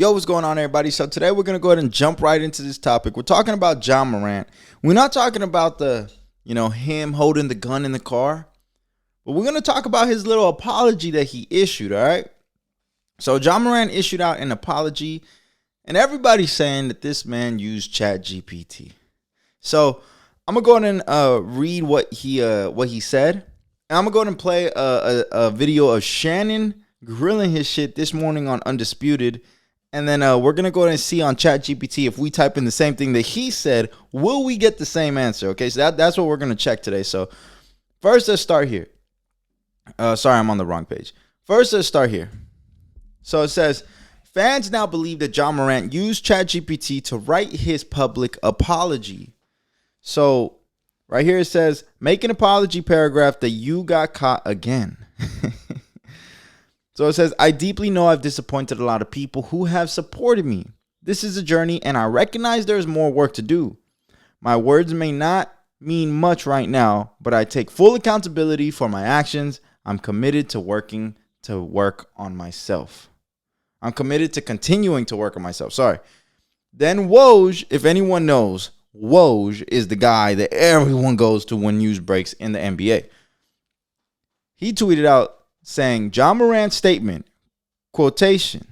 Yo, what's going on, everybody? So today we're going to go ahead and jump right into this topic. We're talking about Ja Morant. We're not talking about him holding the gun in the car, but we're going to talk about his little apology that he issued, all right? So Ja Morant issued out an apology, and everybody's saying that this man used GPT. So I'm going to go ahead and read what he said. And I'm going to go ahead and play a video of Shannon grilling his shit this morning on Undisputed. And then we're going to go ahead and see on ChatGPT if we type in the same thing that he said, will we get the same answer? Okay, so that's what we're going to check today. So first, let's start here. Sorry, I'm on the wrong page. First, let's start here. So it says, fans now believe that Ja Morant used ChatGPT to write his public apology. So right here it says, make an apology paragraph that you got caught again. So it says, I deeply know I've disappointed a lot of people who have supported me. This is a journey, and I recognize there's more work to do. My words may not mean much right now, but I take full accountability for my actions. I'm committed to work on myself. I'm committed to continuing to work on myself. Sorry. Then Woj, if anyone knows, Woj is the guy that everyone goes to when news breaks in the NBA. He tweeted out saying, Ja Morant's statement, quotation,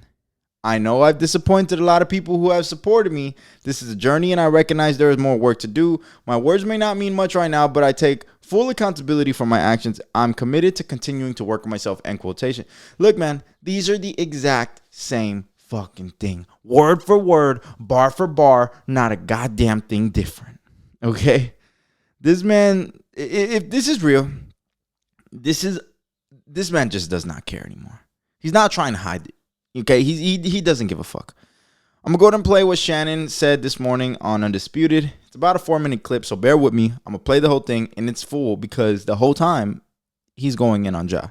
I know I've disappointed a lot of people who have supported me. This is a journey and I recognize there is more work to do. My words may not mean much right now, but I take full accountability for my actions. I'm committed to continuing to work on myself, end quotation. Look, man, these are the exact same fucking thing. Word for word, bar for bar, not a goddamn thing different. Okay? This man, if this is real, this man just does not care anymore. He's not trying to hide it. Okay? He doesn't give a fuck. I'm going to go ahead and play what Shannon said this morning on Undisputed. It's about a 4-minute clip, so bear with me. I'm going to play the whole thing, and it's full because the whole time he's going in on Ja.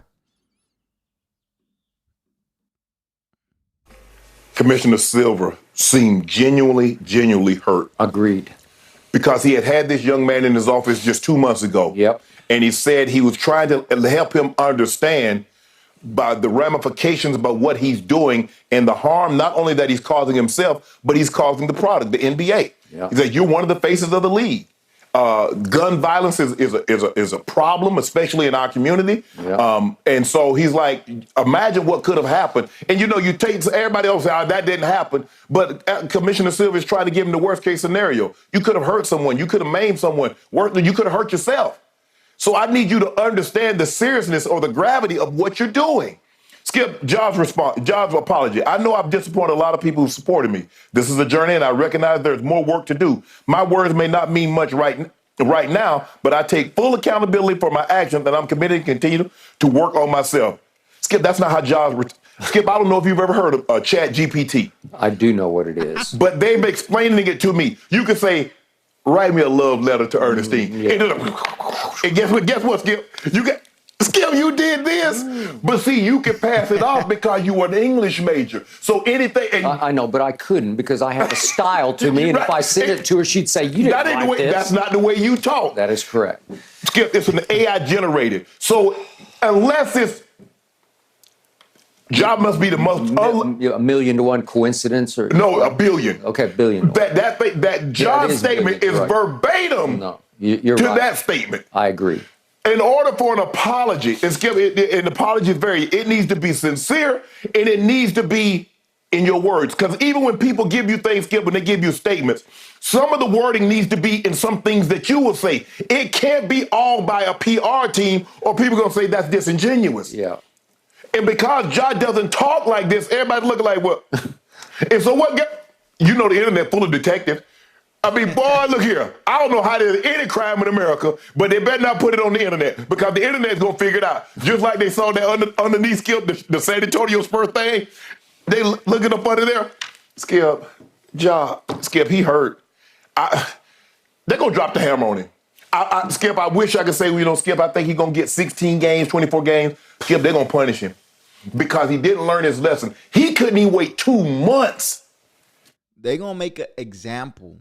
Commissioner Silver seemed genuinely hurt. Agreed. Because he had this young man in his office just 2 months ago. Yep. And he said he was trying to help him understand by the ramifications about what he's doing and the harm not only that he's causing himself, but he's causing the product, the NBA. Yep. He said, you're one of the faces of the league. Gun violence is a problem, especially in our community. Yep. And so he's like, imagine what could have happened. And you take everybody else out, that didn't happen. But Commissioner Silver is trying to give him the worst case scenario. You could have hurt someone. You could have maimed someone. You could have hurt yourself. So I need you to understand the seriousness or the gravity of what you're doing. Skip, Ja's apology. I know I've disappointed a lot of people who supported me. This is a journey, and I recognize there's more work to do. My words may not mean much right now, but I take full accountability for my actions, and I'm committed to continue to work on myself. Skip, that's not how Skip, I don't know if you've ever heard of ChatGPT. I do know what it is. But they've explaining it to me. You can say, write me a love letter to Ernestine. Yeah. And guess what, Skip? Skip, you did this. But see, you can pass it off because you were an English major. So anything. And I know, but I couldn't because I have a style to me. And right. If I sent it to her, she'd say, you didn't write this. That's not the way you talk. That is correct. Skip, it's an AI generated. So unless it's, job must be the most. A million to one coincidence? Or No, a billion. Okay, billion. That job statement is right. verbatim No, you're to right. that statement. I agree. In order for an apology, an apology it needs to be sincere and it needs to be in your words. Because even when people give you things, Skip, when they give you statements, some of the wording needs to be in some things that you will say. It can't be all by a PR team or people going to say that's disingenuous. Yeah. And because Ja doesn't talk like this, everybody looking like, what? And so you know the internet full of detectives. I mean, boy, look here. I don't know how there's any crime in America, but they better not put it on the internet because the internet's going to figure it out. Just like they saw that underneath Skip, the San Antonio Spurs thing. They looking up under there. Skip, Skip, he hurt. They're going to drop the hammer on him. Skip, I wish I could say, Skip, I think he's going to get 16 games, 24 games. Skip, they're going to punish him because he didn't learn his lesson. He couldn't even wait 2 months. They're going to make an example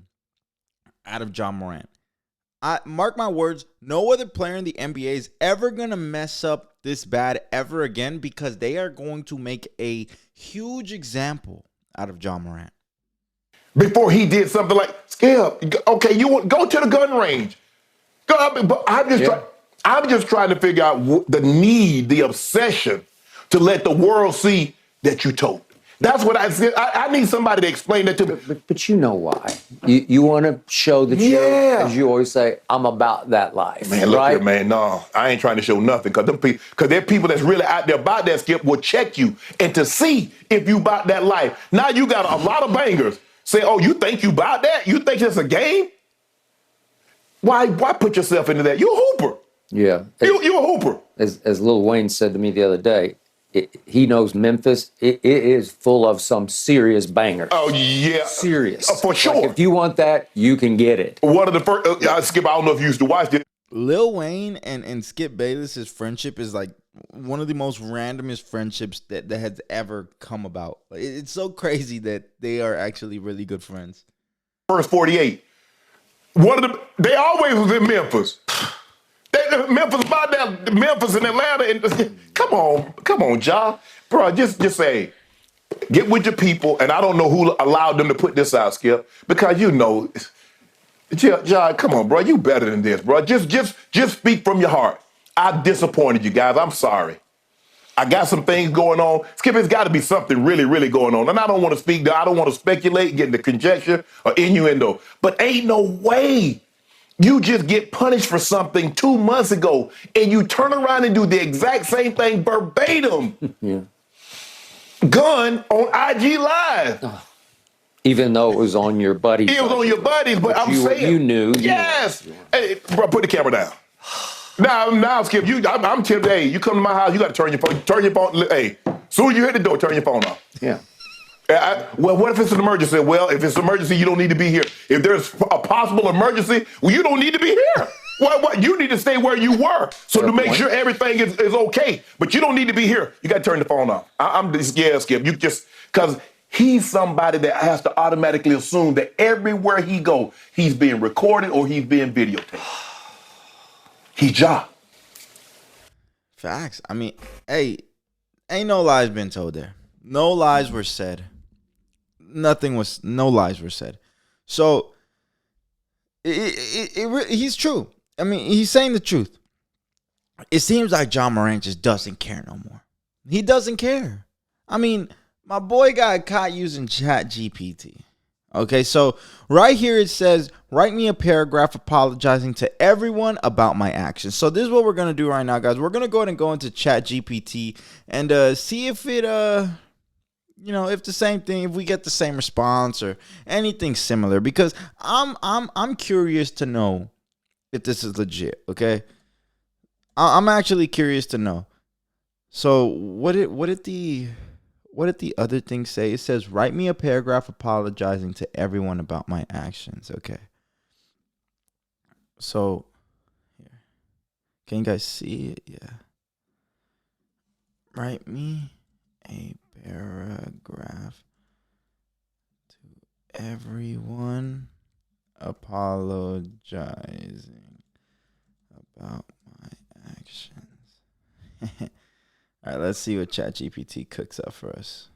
out of Ja Morant. Mark my words, no other player in the NBA is ever going to mess up this bad ever again because they are going to make a huge example out of John Morant. Before he did something like, Skip, okay, you want go to the gun range. Go up, but I'm just trying to figure out the need, the obsession to let the world see that you told. That's what I said. I need somebody to explain that to me. But you know why. You want to show that you're, as you always say, I'm about that life. Man, look here, man. No, I ain't trying to show nothing because there are people that's really out there about that, Skip, will check you and to see if you about that life. Now you got a lot of bangers say, oh, you think you about that? You think it's a game? Why put yourself into that? You a hooper. Yeah. You a hooper. As Lil Wayne said to me the other day, he knows Memphis. It is full of some serious bangers. Oh, yeah. Serious. For sure. Like if you want that, you can get it. One of the first, Skip, I don't know if you used to watch this. Lil Wayne and Skip Bayless's friendship is like one of the most randomest friendships that has ever come about. It's so crazy that they are actually really good friends. First 48. They always was in Memphis. Memphis about that, Memphis and Atlanta. And, come on, Ja. Bro, just say, get with your people. And I don't know who allowed them to put this out, Skip, because you know, Ja, come on, bro. You better than this, bro. Just speak from your heart. I disappointed you guys. I'm sorry. I got some things going on. Skip, it's got to be something really, really going on. And I don't want to speak, I don't want to speculate, get into conjecture or innuendo. But ain't no way you just get punished for something 2 months ago and you turn around and do the exact same thing verbatim. Yeah. Gun on IG Live. Even though it was on your buddies. It was on your buddies, but I'm saying. You knew. Yes. Hey, bro, put the camera down. Now, Skip, I'm Tim. Hey, you come to my house, you got to turn your phone. Turn your phone. Hey, soon as you hit the door, turn your phone off. Yeah. Well, what if it's an emergency? Well, if it's an emergency, you don't need to be here. If there's a possible emergency, well, you don't need to be here. What? You need to stay where you were to make sure everything is okay. But you don't need to be here. You got to turn the phone off. I'm just scared, Skip. You just, because he's somebody that has to automatically assume that everywhere he go, he's being recorded or he's being videotaped. He's Ja. Facts. I mean, hey, ain't no lies been told there. No lies were said. No lies were said. So, he's true. I mean, he's saying the truth. It seems like John Morant just doesn't care no more. He doesn't care. I mean, my boy got caught using Chat GPT. Okay, so right here it says, write me a paragraph apologizing to everyone about my actions. So this is what we're going to do right now, guys. We're going to go ahead and go into Chat GPT and see if it, if the same thing, if we get the same response or anything similar, because I'm curious to know if this is legit, okay? I'm actually curious to know. So what did the other thing say? It says, write me a paragraph apologizing to everyone about my actions. Okay. So, here. Can you guys see it? Yeah. Write me a paragraph to everyone apologizing about my actions. All right, let's see what ChatGPT cooks up for us.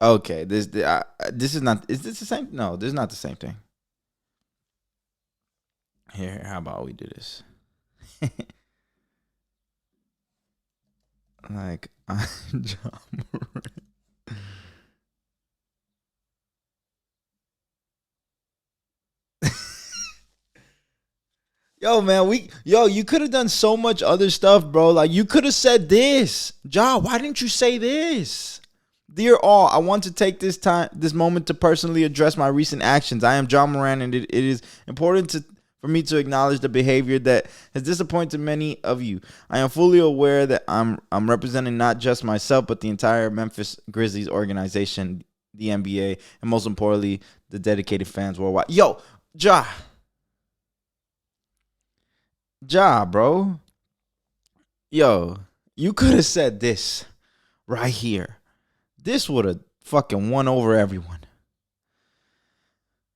Okay, this is not. Is this the same? No, this is not the same thing. Here, how about we do this? Like, I'm John Morant. Yo, man, you could have done so much other stuff, bro. Like, you could have said this. Ja, why didn't you say this? Dear all, I want to take this moment to personally address my recent actions. I am John Morant, and it is important for me to acknowledge the behavior that has disappointed many of you. I am fully aware that I'm representing not just myself, but the entire Memphis Grizzlies organization, the NBA, and most importantly, the dedicated fans worldwide. Yo, Ja, bro. Yo, you could have said this right here. This would have fucking won over everyone.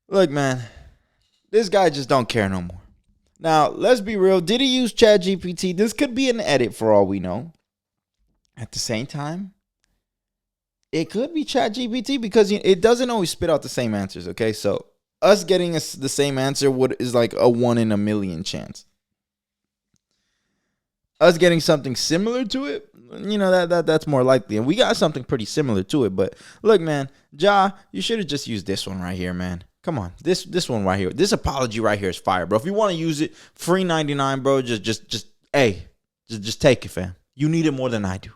Look, man, this guy just don't care no more. Now, let's be real. Did he use ChatGPT? This could be an edit for all we know. At the same time, It could be ChatGPT because it doesn't always spit out the same answers. Okay, so us getting the same answer is like a 1 in a million chance. Us getting something similar to it, that's more likely, and we got something pretty similar to it. But look, man, Ja, you should have just used this one right here, man. Come on, this one right here, this apology right here is fire, bro. If you want to use it, free 99, bro. Just take it, fam. You need it more than I do.